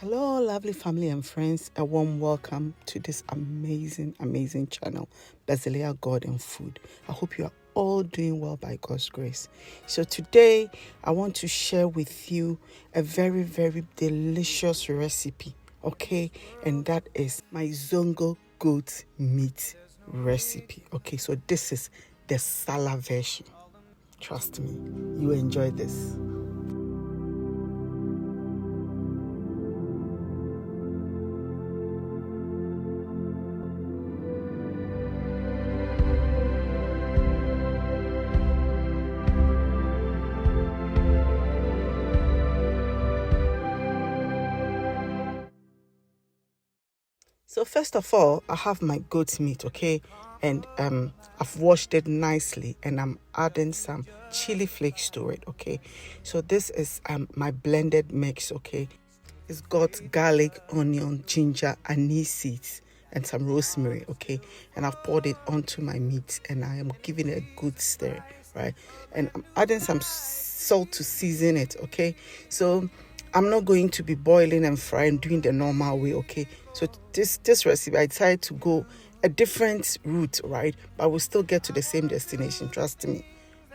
Hello, lovely family and friends. A warm welcome to this amazing channel, Basilia God&Food. I hope you are all doing well by God's grace. So today, I want to share with you a very delicious recipe, okay? And that is my Zongo Goat meat recipe, okay? So this is the Sallah version. Trust me, you enjoy this. So first of all, I have my goat meat, okay? And I've washed it nicely and I'm adding some chili flakes to it, okay? So this is my blended mix, okay? It's got garlic, onion, ginger, anise seeds and some rosemary, okay? And I've poured it onto my meat and I am giving it a good stir, right? And I'm adding some salt to season it, okay? So I'm not going to be boiling and frying, doing the normal way, okay? So this recipe, I decided to go a different route, right? But we'll still get to the same destination, trust me,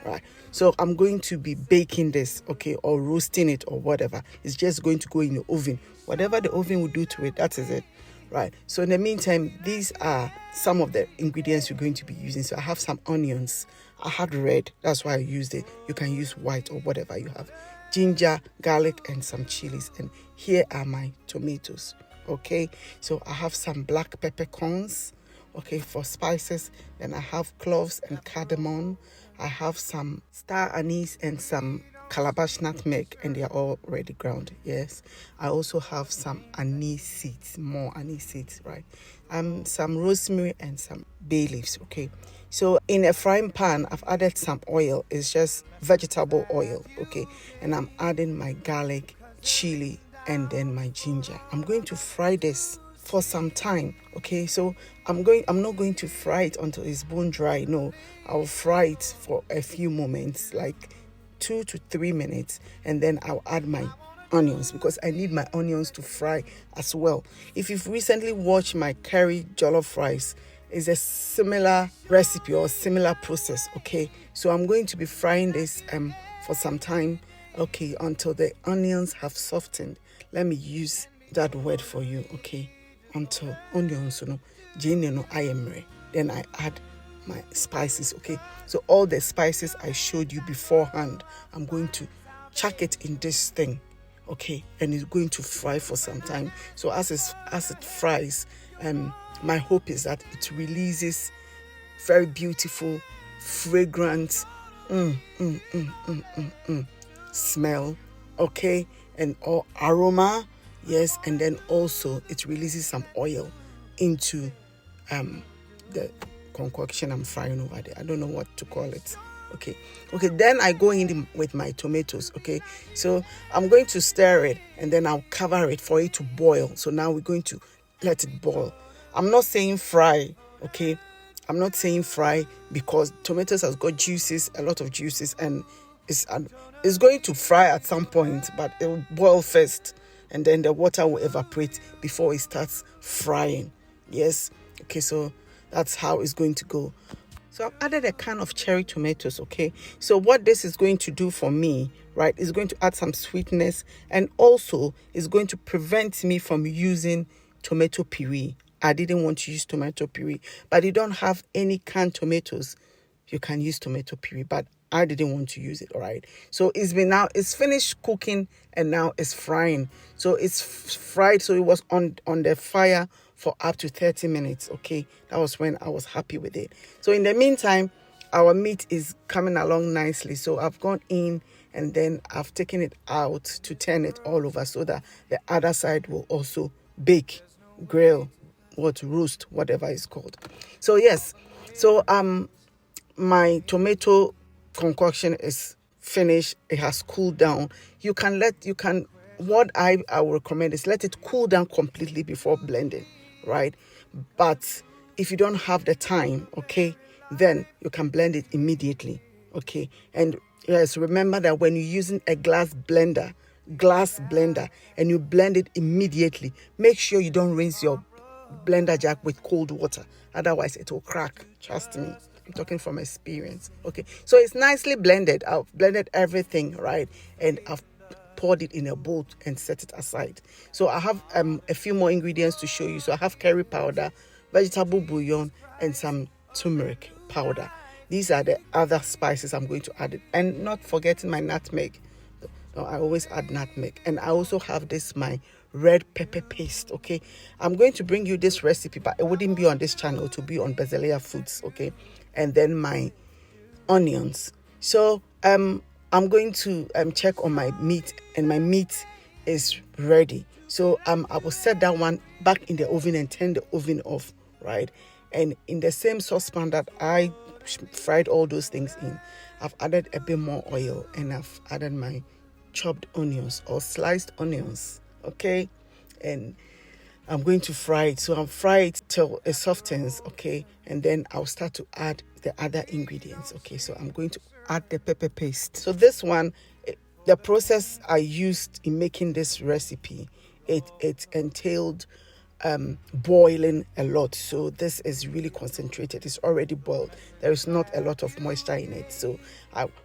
right? So I'm going to be baking this, okay, or roasting it or whatever. It's just going to go in the oven. Whatever the oven will do to it, that is it, right? So in the meantime, these are some of the ingredients you're going to be using. So I have some onions. I had red, that's why I used it. You can use white or whatever you have. Ginger, garlic, and some chilies. And here are my tomatoes, okay? So I have some black peppercorns, okay, for spices. Then I have cloves and cardamon. I have some star anise and some Calabash nutmeg, and they are all ready ground. Yes, I also have some anise seeds, more anise seeds, right? Some rosemary and some bay leaves. Okay, so in a frying pan, I've added some oil. It's just vegetable oil. Okay, and I'm adding my garlic, chili, and then my ginger. I'm going to fry this for some time, okay? So I'm not going to fry it until it's bone dry. No, I'll fry it for a few moments, like 2 to 3 minutes, and then I'll add my onions because I need my onions to fry as well. If you've recently watched my curry jollof rice, it's a similar recipe or similar process, okay? So I'm going to be frying this for some time, okay, until the onions have softened. Let me use that word for you, okay? Until onions, then I add my spices, okay? So all the spices I showed you beforehand, I'm going to chuck it in this thing, okay? And it's going to fry for some time. So as it fries, my hope is that it releases very beautiful, fragrant smell, okay? And or aroma, yes, and then also it releases some oil into the concoction I'm frying over there. I don't know what to call it. Okay, then I go in with my tomatoes, okay? So I'm going to stir it and then I'll cover it for it to boil. So now we're going to let it boil. I'm not saying fry, okay? I'm not saying fry because tomatoes has got juices, a lot of juices, and it's going to fry at some point, but it will boil first and then the water will evaporate before it starts frying. Yes, okay, so that's how it's going to go. So I've added a can of cherry tomatoes, okay? So what this is going to do for me, right, is going to add some sweetness and also is going to prevent me from using tomato puree. I didn't want to use tomato puree, but you don't have any canned tomatoes, you can use tomato puree, but I didn't want to use it, all right? So it's finished cooking and now it's frying. So it's fried, so it was on the fire for up to 30 minutes, okay? That was when I was happy with it. So in the meantime, our meat is coming along nicely. So I've gone in and then I've taken it out to turn it all over so that the other side will also bake, grill, roast, whatever it's called. So yes, so my tomato concoction is finished. It has cooled down. What I will recommend is let it cool down completely before blending, right? But if you don't have the time, okay, then you can blend it immediately, okay? And yes, remember that when you're using a glass blender, glass blender and you blend it immediately. Make sure you don't rinse your blender jack with cold water, otherwise it will crack. Trust me, I'm talking from experience. Okay, so it's nicely blended. I've blended everything, right, and I've poured it in a bowl and set it aside. So I have a few more ingredients to show you. So I have curry powder, vegetable bouillon, and some turmeric powder. These are the other spices I'm going to add it, and not forgetting my nutmeg. I always add nutmeg. And I also have this, my red pepper paste. Okay, I'm going to bring you this recipe, but it wouldn't be on this channel, to be on Bezelea Foods. Okay, and then my onions. So I'm going to check on my meat, and my meat is ready. So I will set that one back in the oven and turn the oven off, right? And in the same saucepan that I fried all those things in, I've added a bit more oil, and I've added my chopped onions or sliced onions. Okay, and I'm going to fry it. So I'll fry it till it softens. Okay, and then I'll start to add the other ingredients. Okay, so I'm going to add the pepper paste. So this one, the process I used in making this recipe, it entailed boiling a lot. So this is really concentrated. It's already boiled. There is not a lot of moisture in it. So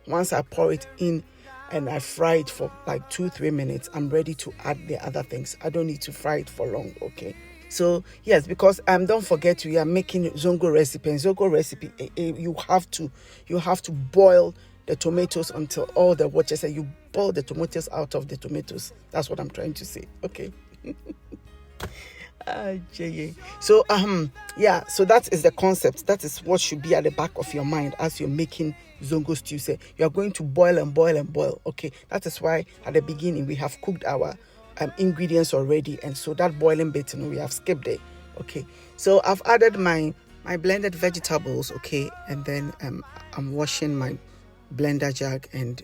once I pour it in and I fry it for like 2-3 minutes, I'm ready to add the other things. I don't need to fry it for long. Okay, so yes, because don't forget, we are making Zongo recipe. And Zongo recipe, you have to boil the tomatoes until all the water. So you boil the tomatoes out of the tomatoes. That's what I'm trying to say. Okay. So yeah, so that is the concept. That is what should be at the back of your mind as you're making Zongo stew. Say you are going to boil and boil and boil. Okay, that is why at the beginning we have cooked our ingredients already, and so that boiling bit, we have skipped it. Okay, so I've added my blended vegetables. Okay, and then I'm washing my blender jug and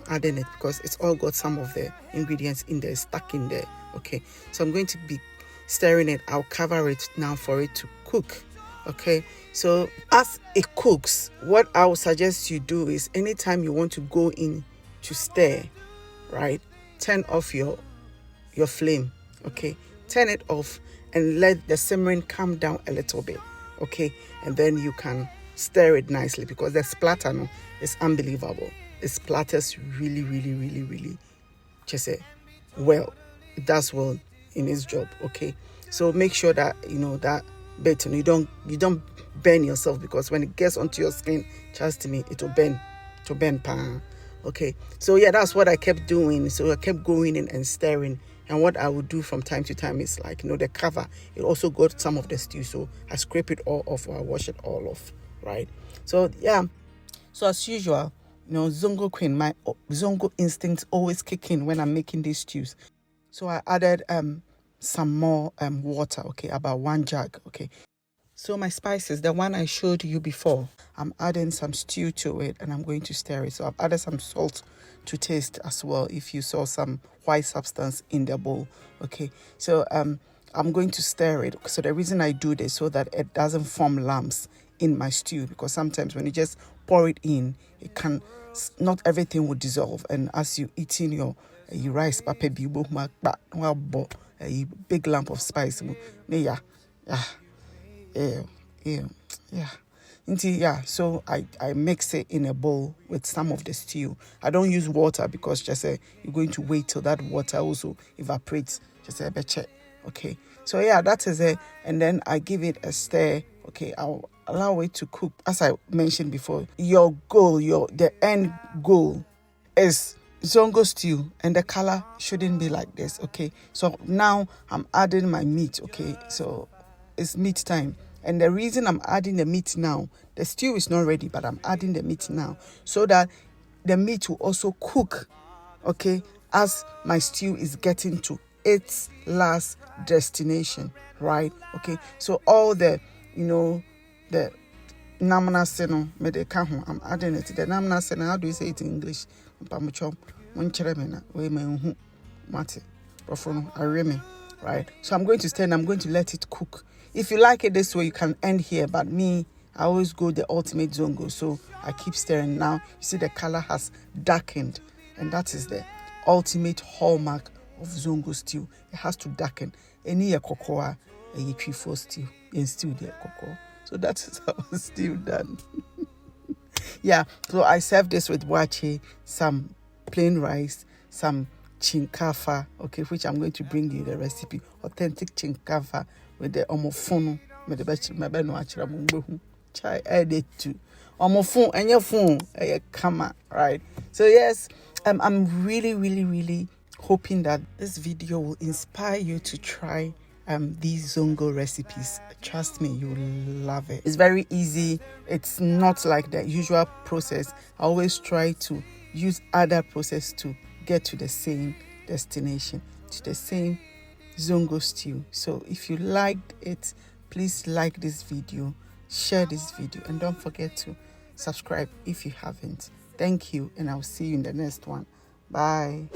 adding it, because it's all got some of the ingredients in there, stuck in there. Okay, so I'm going to be stirring it. I'll cover it now for it to cook. Okay, so as it cooks, what I would suggest you do is, anytime you want to go in to stir, right, turn off your flame. Okay, turn it off and let the simmering come down a little bit. Okay, and then you can stir it nicely, because the splatter is unbelievable. It splatters really, really, really, really just well. It does well in its job. Okay, so make sure that that bit, you don't burn yourself, because when it gets onto your skin, trust me, it will burn pan. Okay, so yeah, that's what I kept doing. So I kept going in and stirring, and what I would do from time to time is, like, the cover, it also got some of the stew, so I scrape it all off, or I wash it all off, right? So yeah, so as usual, Zongo Queen, my Zongo instincts always kick in when I'm making these stews. So I added some more water, okay, about 1 jug, okay. So my spices, the one I showed you before, I'm adding some stew to it, and I'm going to stir it. So I've added some salt to taste as well, if you saw some white substance in the bowl, okay. So I'm going to stir it. So the reason I do this, so that it doesn't form lumps in my stew, because sometimes when you just pour it in, it can, not everything will dissolve, and as you eat in your rice, a big lump of spice, yeah. So I mix it in a bowl with some of the stew. I don't use water, because just you're going to wait till that water also evaporates. Just a bit. Okay, so yeah, that is it. And then I give it a stir. Okay, I'll allow it to cook. As I mentioned before, the end goal is Zongo stew, and the color shouldn't be like this. Okay, so now I'm adding my meat. Okay, so it's meat time, and the reason I'm adding the meat now, the stew is not ready, but I'm adding the meat now, so that the meat will also cook, okay, as my stew is getting to its last destination, right? Okay, so all the the namna seno me de ka ho, I'm adding it. The namna seno, how do you say it in English? Right? So I'm going to stir and I'm going to let it cook. If you like it this way, you can end here, but me, I always go the ultimate Zongo, so I keep stirring. Now you see the color has darkened, and that is the ultimate hallmark of Zongo stew. It has to darken. Any cocoa, a trifle stew, and stew the cocoa. So that is our stew done. Yeah, so I serve this with wache, some plain rice, some chinkafa, okay, which I'm going to bring you the recipe. Authentic chinkafa with the omofono, with the best my beno achira chai added to omofon and your phone, kama, right? So yes, I'm really hoping that this video will inspire you to try these Zongo recipes. Trust me, you'll love it. It's very easy. It's not like the usual process. I always try to use other process to get to the same destination, to the same Zongo stew. So if you liked it, please like this video, share this video, and don't forget to subscribe if you haven't. Thank you, and I'll see you in the next one. Bye.